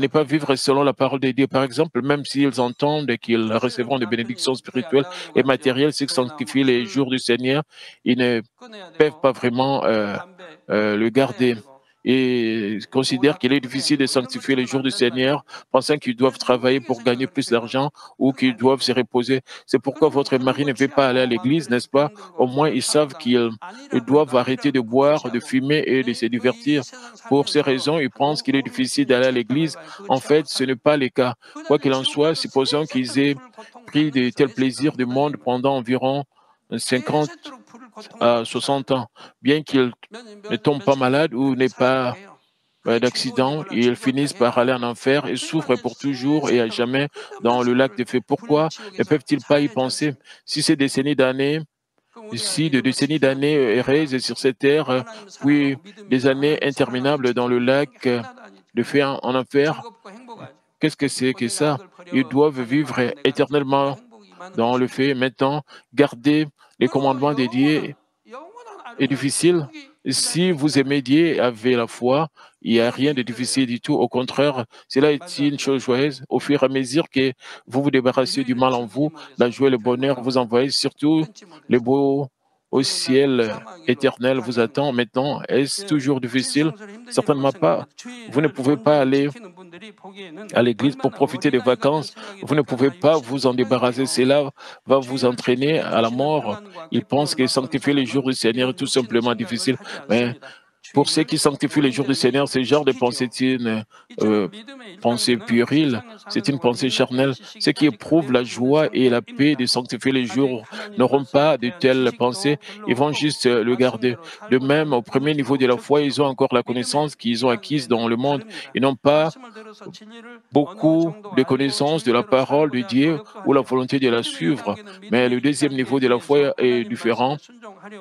ne pas vivre selon la parole de Dieu. Par exemple, même s'ils entendent qu'ils recevront des bénédictions spirituelles et matérielles, s'ils sanctifient les jours du Seigneur, ils ne peuvent pas vraiment le garder. Et considèrent qu'il est difficile de sanctifier les jours du Seigneur, pensant qu'ils doivent travailler pour gagner plus d'argent ou qu'ils doivent se reposer. C'est pourquoi votre mari ne veut pas aller à l'église, n'est-ce pas? Au moins, ils savent qu'ils doivent arrêter de boire, de fumer et de se divertir. Pour ces raisons, ils pensent qu'il est difficile d'aller à l'église. En fait, ce n'est pas le cas. Quoi qu'il en soit, supposons qu'ils aient pris de tels plaisirs du monde pendant environ 50 à 60 ans. Bien qu'ils ne tombent pas malades ou n'aient pas d'accident, ils finissent par aller en enfer et souffrent pour toujours et à jamais dans le lac de feu. Pourquoi ne peuvent-ils pas y penser? Si ces décennies d'années, si de décennies d'années errées sur cette terre, puis des années interminables dans le lac de feu en enfer, qu'est-ce que c'est que ça? Ils doivent vivre éternellement dans le feu. Maintenant, garder les commandements de Dieu est difficile. Si vous aimez Dieu et avez la foi, il n'y a rien de difficile du tout. Au contraire, cela est une chose joyeuse. Au fur et à mesure que vous vous débarrassez du mal en vous, la joie et le bonheur vous envoient, surtout le beau au ciel éternel vous attend. Maintenant, est-ce toujours difficile? Certainement pas. Vous ne pouvez pas aller à l'église pour profiter des vacances. Vous ne pouvez pas vous en débarrasser. Cela va vous entraîner à la mort. Ils pensent que sanctifier les jours du Seigneur est tout simplement difficile. Mais pour ceux qui sanctifient les jours du Seigneur, ce genre de pensée est une pensée puérile, c'est une pensée charnelle. Ceux qui éprouvent la joie et la paix de sanctifier les jours n'auront pas de telles pensées, ils vont juste le garder. De même, au premier niveau de la foi, ils ont encore la connaissance qu'ils ont acquise dans le monde. Ils n'ont pas beaucoup de connaissances de la parole de Dieu ou la volonté de la suivre. Mais le deuxième niveau de la foi est différent.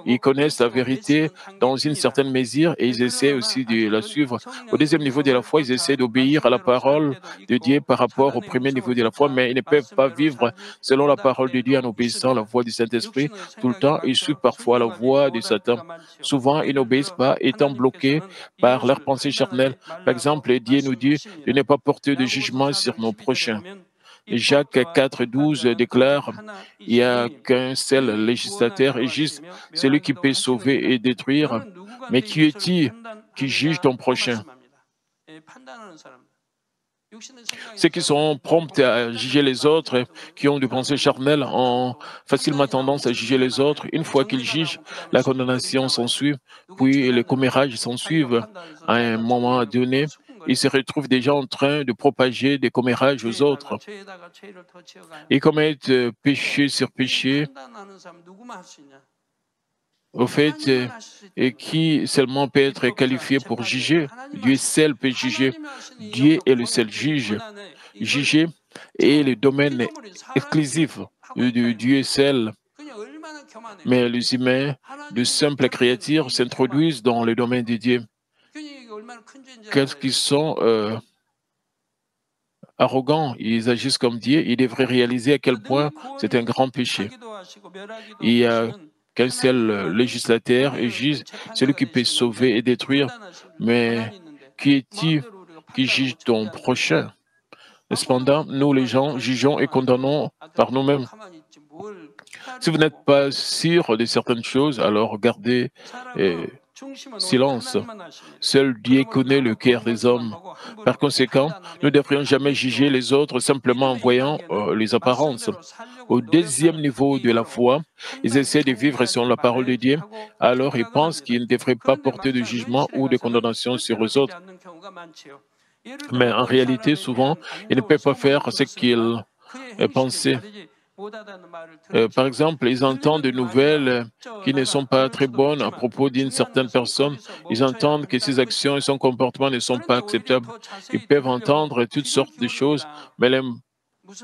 Ils connaissent la vérité dans une certaine mesure et ils essaient aussi de la suivre. Au deuxième niveau de la foi, ils essaient d'obéir à la parole de Dieu par rapport au premier niveau de la foi, mais ils ne peuvent pas vivre selon la parole de Dieu en obéissant à la voix du Saint-Esprit. Tout le temps, ils suivent parfois la voix de Satan. Souvent, ils n'obéissent pas, étant bloqués par leurs pensées charnelles. Par exemple, Dieu nous dit de ne pas porter de jugement sur nos prochains. Jacques 4,12 déclare il n'y a qu'un seul législateur et juste, celui qui peut sauver et détruire. Mais qui est-il qui juge ton prochain? Ceux qui sont prompts à juger les autres, qui ont des pensées charnelles, ont facilement tendance à juger les autres. Une fois qu'ils jugent, la condamnation s'ensuit, puis les commérages s'ensuivent. À un moment donné, ils se retrouvent déjà en train de propager des commérages aux autres. Ils commettent péché sur péché. Au fait, et qui seulement peut être qualifié pour juger? Dieu seul peut juger. Dieu est le seul juge. Juger est le domaine exclusif de Dieu seul. Mais les humains, de simples créatures, s'introduisent dans le domaine de Dieu. Qu'est-ce qu'ils sont arrogants, ils agissent comme Dieu, ils devraient réaliser à quel point c'est un grand péché. Il y a qu'un seul législateur et juge, celui qui peut sauver et détruire. Mais qui est-il qui juge ton prochain? Cependant, nous, les gens, jugeons et condamnons par nous-mêmes. Si vous n'êtes pas sûr de certaines choses, alors gardez silence. Seul Dieu connaît le cœur des hommes. Par conséquent, nous ne devrions jamais juger les autres simplement en voyant les apparences. Au deuxième niveau de la foi, ils essaient de vivre selon la parole de Dieu, alors ils pensent qu'ils ne devraient pas porter de jugement ou de condamnation sur les autres. Mais en réalité, souvent, ils ne peuvent pas faire ce qu'ils pensaient. Par exemple, ils entendent des nouvelles qui ne sont pas très bonnes à propos d'une certaine personne. Ils entendent que ses actions et son comportement ne sont pas acceptables. Ils peuvent entendre toutes sortes de choses, mais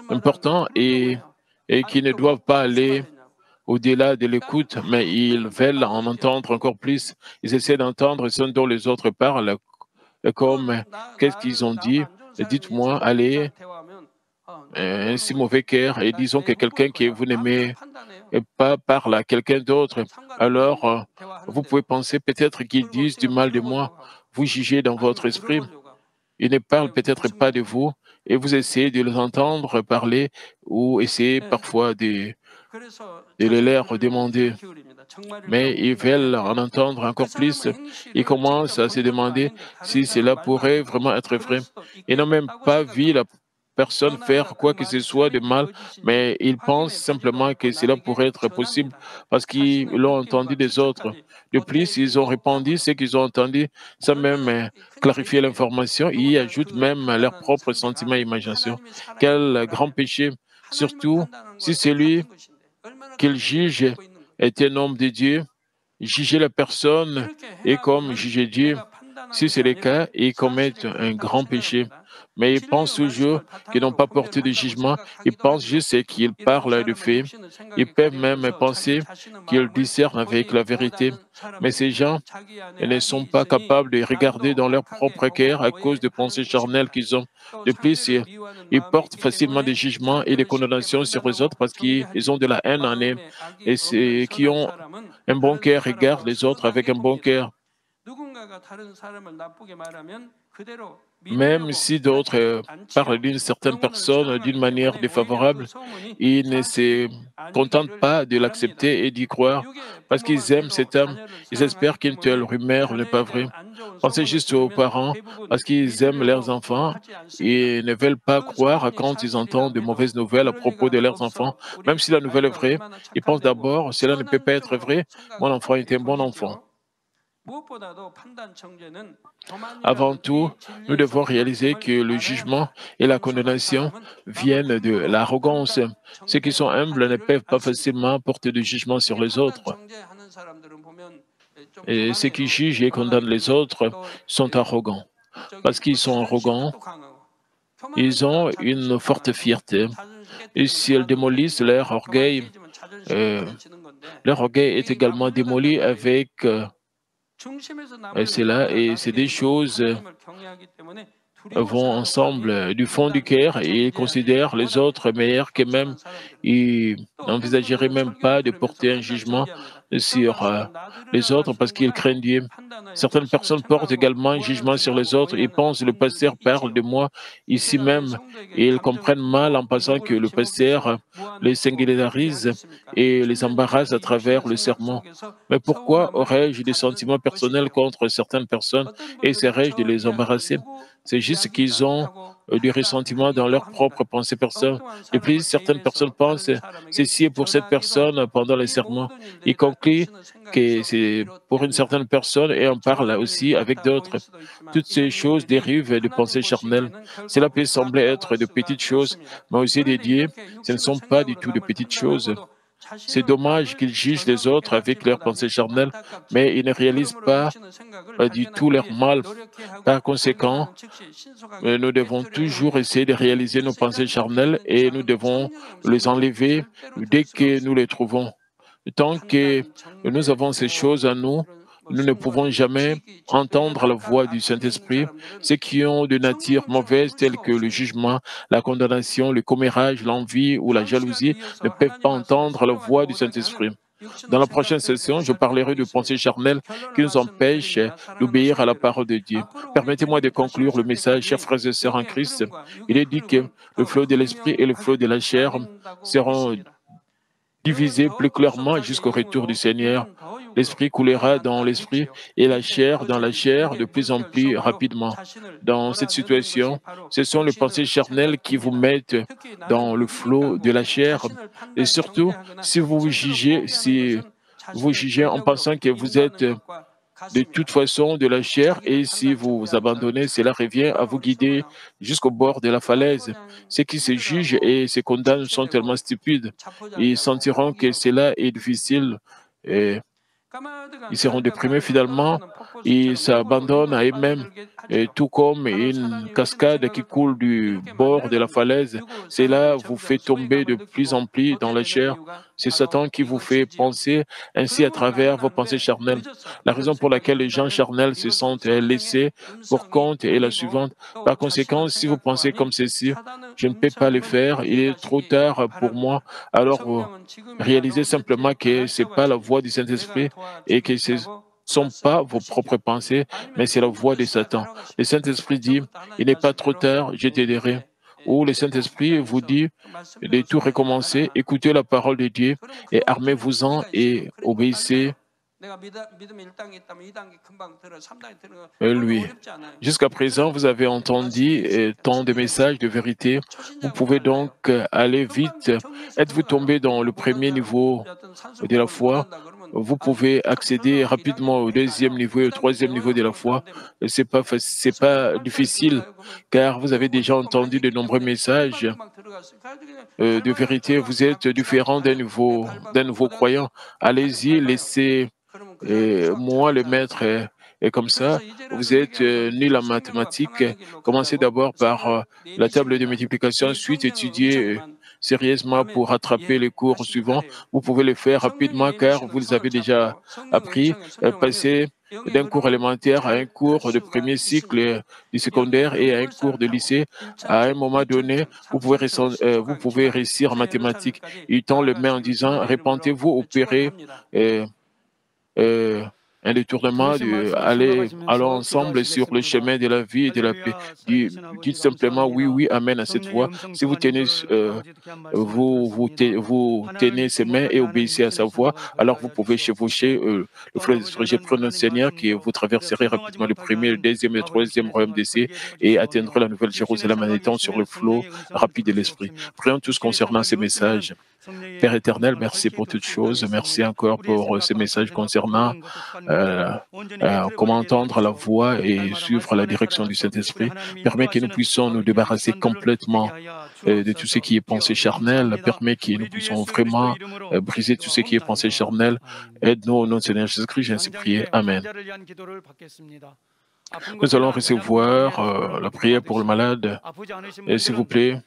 l'important est qu'ils ne doivent pas aller au-delà de l'écoute, mais ils veulent en entendre encore plus. Ils essaient d'entendre ce dont les autres parlent, comme qu'est-ce qu'ils ont dit. Dites-moi, allez, un si mauvais cœur, et disons que quelqu'un que vous n'aimez et pas parle à quelqu'un d'autre, alors vous pouvez penser peut-être qu'ils disent du mal de moi. Vous jugez dans votre esprit. Ils ne parlent peut-être pas de vous et vous essayez de les entendre parler ou essayez parfois de les leur demander. Mais ils veulent en entendre encore plus. Ils commencent à se demander si cela pourrait vraiment être vrai. Ils n'ont même pas vu la personne faire quoi que ce soit de mal, mais ils pensent simplement que cela pourrait être possible parce qu'ils l'ont entendu des autres. De plus, ils ont répandu ce qu'ils ont entendu sans même clarifier l'information. Ils y ajoutent même leurs propres sentiments et imaginations. Quel grand péché, surtout si celui qu'ils jugent est un homme de Dieu. Juger la personne est comme juger Dieu. Si c'est le cas, ils commettent un grand péché. Mais ils pensent toujours qu'ils n'ont pas porté de jugement. Ils pensent juste qu'ils parlent de faits. Ils peuvent même penser qu'ils discernent avec la vérité. Mais ces gens ne sont pas capables de regarder dans leur propre cœur à cause de pensées charnelles qu'ils ont. De plus, ils portent facilement des jugements et des condamnations sur les autres parce qu'ils ont de la haine en eux. Et ceux qui ont un bon cœur regardent les autres avec un bon cœur. Même si d'autres parlent d'une certaine personne d'une manière défavorable, ils ne se contentent pas de l'accepter et d'y croire parce qu'ils aiment cet homme. Ils espèrent qu'une telle rumeur n'est pas vraie. Pensez juste aux parents parce qu'ils aiment leurs enfants et ne veulent pas croire quand ils entendent de mauvaises nouvelles à propos de leurs enfants. Même si la nouvelle est vraie, ils pensent d'abord, cela ne peut pas être vrai, mon enfant est un bon enfant. Avant tout, nous devons réaliser que le jugement et la condamnation viennent de l'arrogance. Ceux qui sont humbles ne peuvent pas facilement porter de jugement sur les autres. Et ceux qui jugent et condamnent les autres sont arrogants. Parce qu'ils sont arrogants, ils ont une forte fierté. Et s'ils démolissent euh, leur orgueil est également démoli avec cela. Et c'est des choses vont ensemble du fond du cœur et ils considèrent les autres meilleurs qu'eux-mêmes. Ils n'envisageraient même pas de porter un jugement sur les autres parce qu'ils craignent Dieu. Certaines personnes portent également un jugement sur les autres. Ils pensent que le pasteur parle de moi ici même et ils comprennent mal en pensant que le pasteur les singularise et les embarrasse à travers le sermon. Mais pourquoi aurais-je des sentiments personnels contre certaines personnes et essaierais-je de les embarrasser? C'est juste qu'ils ont du ressentiment dans leurs propres pensées personnelles. Et puis, certaines personnes pensent ceci est pour cette personne pendant les sermons. Ils concluent que c'est pour une certaine personne et on parle aussi avec d'autres. Toutes ces choses dérivent de pensées charnelles. Cela peut sembler être de petites choses, mais aux yeux de Dieu, ce ne sont pas du tout de petites choses. C'est dommage qu'ils jugent les autres avec leurs pensées charnelles, mais ils ne réalisent pas du tout leur mal. Par conséquent, nous devons toujours essayer de réaliser nos pensées charnelles et nous devons les enlever dès que nous les trouvons. Tant que nous avons ces choses en nous, nous ne pouvons jamais entendre la voix du Saint-Esprit. Ceux qui ont de nature mauvaise, telles que le jugement, la condamnation, le commérage, l'envie ou la jalousie, ne peuvent pas entendre la voix du Saint-Esprit. Dans la prochaine session, je parlerai de pensées charnelles qui nous empêchent d'obéir à la parole de Dieu. Permettez-moi de conclure le message, chers frères et sœurs en Christ. Il est dit que le flot de l'esprit et le flot de la chair seront divisés plus clairement jusqu'au retour du Seigneur. L'esprit coulera dans l'esprit et la chair dans la chair de plus en plus rapidement. Dans cette situation, ce sont les pensées charnelles qui vous mettent dans le flot de la chair. Et surtout, si vous jugez en pensant que vous êtes de toute façon de la chair et si vous vous abandonnez, cela revient à vous guider jusqu'au bord de la falaise. Ceux qui se jugent et se condamnent sont tellement stupides. Ils sentiront que cela est difficile et ils seront déprimés finalement. ils s'abandonnent à eux-mêmes, et tout comme une cascade qui coule du bord de la falaise. Cela vous fait tomber de plus en plus dans la chair. C'est Satan qui vous fait penser ainsi à travers vos pensées charnelles. La raison pour laquelle les gens charnels se sentent laissés pour compte est la suivante. Par conséquent, si vous pensez comme ceci, je ne peux pas le faire, il est trop tard pour moi, alors réalisez simplement que ce n'est pas la voix du Saint-Esprit et que ce ne sont pas vos propres pensées, mais c'est la voix de Satan. Le Saint-Esprit dit, il n'est pas trop tard, je t'aiderai. Ou le Saint-Esprit vous dit de tout recommencer, écoutez la parole de Dieu et armez-vous-en et obéissez lui. Jusqu'à présent, vous avez entendu tant de messages de vérité. Vous pouvez donc aller vite. Êtes-vous tombé dans le premier niveau de la foi? Vous pouvez accéder rapidement au deuxième niveau et au troisième niveau de la foi. C'est pas difficile, car vous avez déjà entendu de nombreux messages de vérité. Vous êtes différent d'un nouveau croyant. Allez-y, laissez moi, le maître, est comme ça. Vous êtes nul en mathématiques. Commencez d'abord par la table de multiplication, ensuite étudiez sérieusement pour rattraper les cours suivants. Vous pouvez le faire rapidement car vous les avez déjà appris. Passez d'un cours élémentaire à un cours de premier cycle du secondaire et à un cours de lycée. À un moment donné, vous pouvez réussir en mathématiques. Il tend le main en disant, répentez-vous, opérez. Euh, un détournement, allons ensemble sur le chemin de la vie et de la paix. Dites simplement oui, oui, amen à cette voix. Si vous tenez, vous tenez ses mains et obéissez à sa voix, alors vous pouvez chevaucher le fleuve d'esprit. J'ai pris notre Seigneur qui vous traverserez rapidement le premier, le deuxième et le troisième royaume d'essai et atteindrez la nouvelle Jérusalem en étant sur le flot rapide de l'esprit. Prions tous concernant ces messages. Père éternel, merci pour toutes choses. Merci encore pour ces messages concernant comment entendre la voix et suivre la direction du Saint-Esprit. Permet que nous puissions nous débarrasser complètement de tout ce qui est pensée charnelle. Permet que nous puissions vraiment briser tout ce qui est pensée charnelle. Aide-nous au nom de Seigneur Jésus-Christ. J'ai ainsi prié. Amen. Nous allons recevoir la prière pour le malade. S'il vous plaît.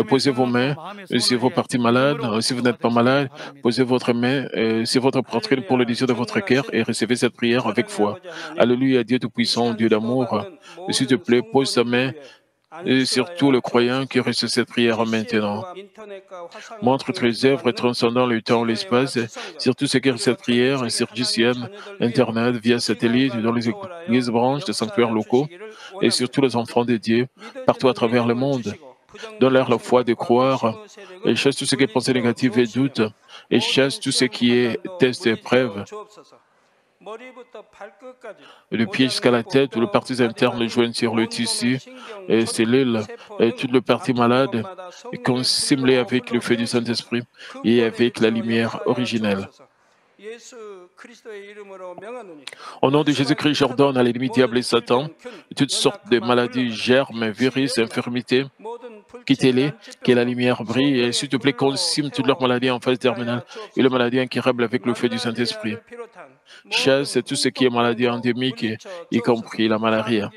Posez vos mains si vous partez malade. Si vous n'êtes pas malade, posez votre main sur votre poitrine pour le désir de votre cœur et recevez cette prière avec foi. Alléluia, Dieu Tout-Puissant, Dieu d'amour. S'il te plaît, pose ta main sur tout le croyant qui reçoit cette prière maintenant. Montre tes œuvres transcendant le temps et l'espace sur tout ce qui reçoit cette prière, sur GCM, Internet, via satellite, dans les églises branches, des sanctuaires locaux et sur tous les enfants de Dieu, partout à travers le monde. Donne-leur la foi de croire et chasse tout ce qui est pensée négative et doute et chasse tout ce qui est test et épreuve. Le pied jusqu'à la tête ou les parties internes joignent sur le tissu et cellules et toute le partie malade est consimlée avec le feu du Saint-Esprit et avec la lumière originelle. Au nom de Jésus-Christ, j'ordonne à l'ennemi diable et Satan toutes sortes de maladies, germes, virus, infirmités. Quittez-les, que la lumière brille et s'il te plaît, consume toutes leurs maladies en phase terminale et les maladies incurables avec le feu du Saint-Esprit. Chasse tout ce qui est maladie endémique, y compris la malaria.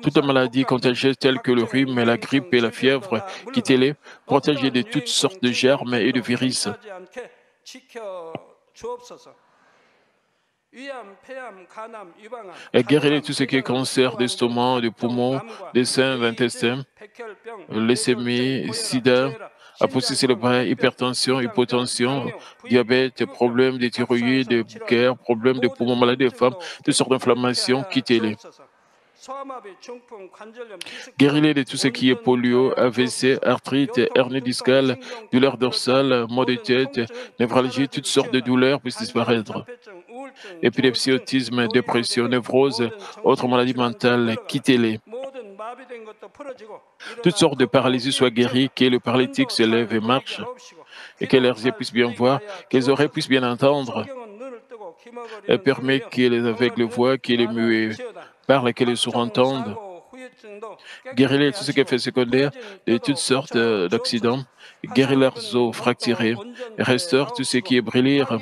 Toutes les maladies contagieuses telles que le rhume, la grippe et la fièvre, quittez-les, protégez de toutes sortes de germes et de virus. Et guéris tout ce qui est cancer d'estomac, de poumons, des seins, d'intestin, leucémie, sida, apostasie cérébrale, hypertension, hypotension, diabète, problèmes de thyroïde, de cœur, problèmes de poumons, maladies des femmes, toutes sortes d'inflammations, quittez-les. Guéris-les de tout ce qui est polio, AVC, arthrite, hernie discale, douleur dorsale, maux de tête, névralgie, toutes sortes de douleurs puissent disparaître. Épilepsie, autisme, dépression, névrose, autres maladies mentales, quittez-les. Toutes sortes de paralysies soient guéries, que le paralytique se lève et marche, et que leurs yeux puissent bien voir, que les oreilles puissent bien entendre, et permet que les aveugles voient, que les muets parlent et que les sourds entendent. Guéris-les de tout ce qui est fait secondaire, de toutes sortes d'accidents, guéris leurs os fracturés, restaure tout ce qui est brûlure,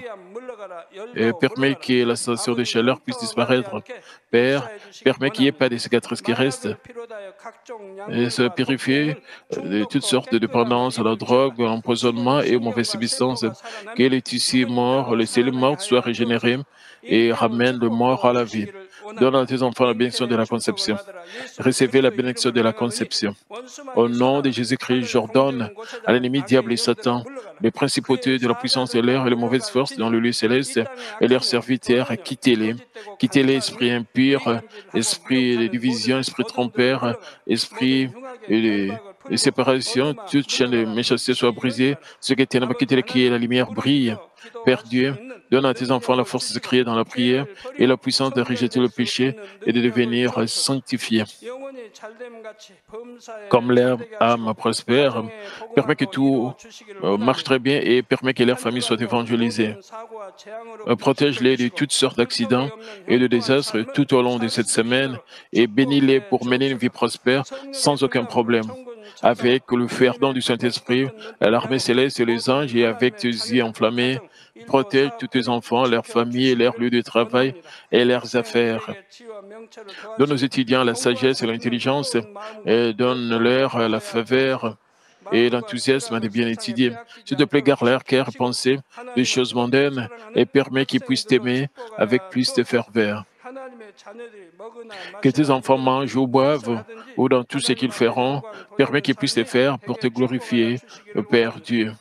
et permets que la sensation de chaleur puisse disparaître. Père, permets qu'il n'y ait pas de cicatrices qui restent et se purifier de toutes sortes de dépendances à la drogue, à l'empoisonnement et aux mauvaises substances. Que les tissus morts, les cellules mortes soient régénérées et ramènent le mort à la vie. Donne à tes enfants la bénédiction de la conception. Recevez la bénédiction de la conception. Au nom de Jésus-Christ, j'ordonne à l'ennemi diable et Satan, les principautés de la puissance de l'air et les mauvaises forces dans le lieu céleste et leurs serviteurs, quittez-les. Quittez-les, esprits impurs, esprit de division, esprit trompeur, esprit de séparation, toute chaîne de méchanceté soit brisée. Ce qui est ténèbres, quittez-les, que la lumière brille. Père Dieu, donne à tes enfants la force de crier dans la prière et la puissance de rejeter le péché et de devenir sanctifiés. Comme leur âme prospère, permet que tout marche très bien et permet que leur famille soit évangélisée. Protège-les de toutes sortes d'accidents et de désastres tout au long de cette semaine et bénis-les pour mener une vie prospère sans aucun problème. Avec le feu ardent du Saint-Esprit, l'armée céleste et les anges et avec tes yeux enflammés, protège tous tes enfants, leurs familles, leurs lieux de travail et leurs affaires. Donne aux étudiants la sagesse et l'intelligence et donne-leur la faveur et l'enthousiasme de bien étudier. S'il te plaît, garde leur cœur et pensée des choses mondaines et permets qu'ils puissent t'aimer avec plus de ferveur. Que tes enfants mangent ou boivent ou dans tout ce qu'ils feront, permets qu'ils puissent te faire pour te glorifier, Père Dieu.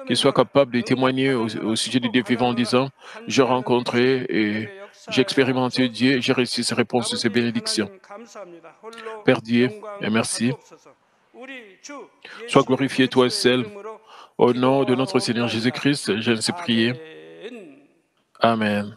Qu'ils soient capables de témoigner au sujet du Dieu vivant en disant « J'ai rencontré et j'ai expérimenté Dieu et j'ai reçu ses réponses et ses bénédictions. » Père Dieu, et merci. Sois glorifié toi seul. Au nom de notre Seigneur Jésus-Christ, je ne sais prier. Amen.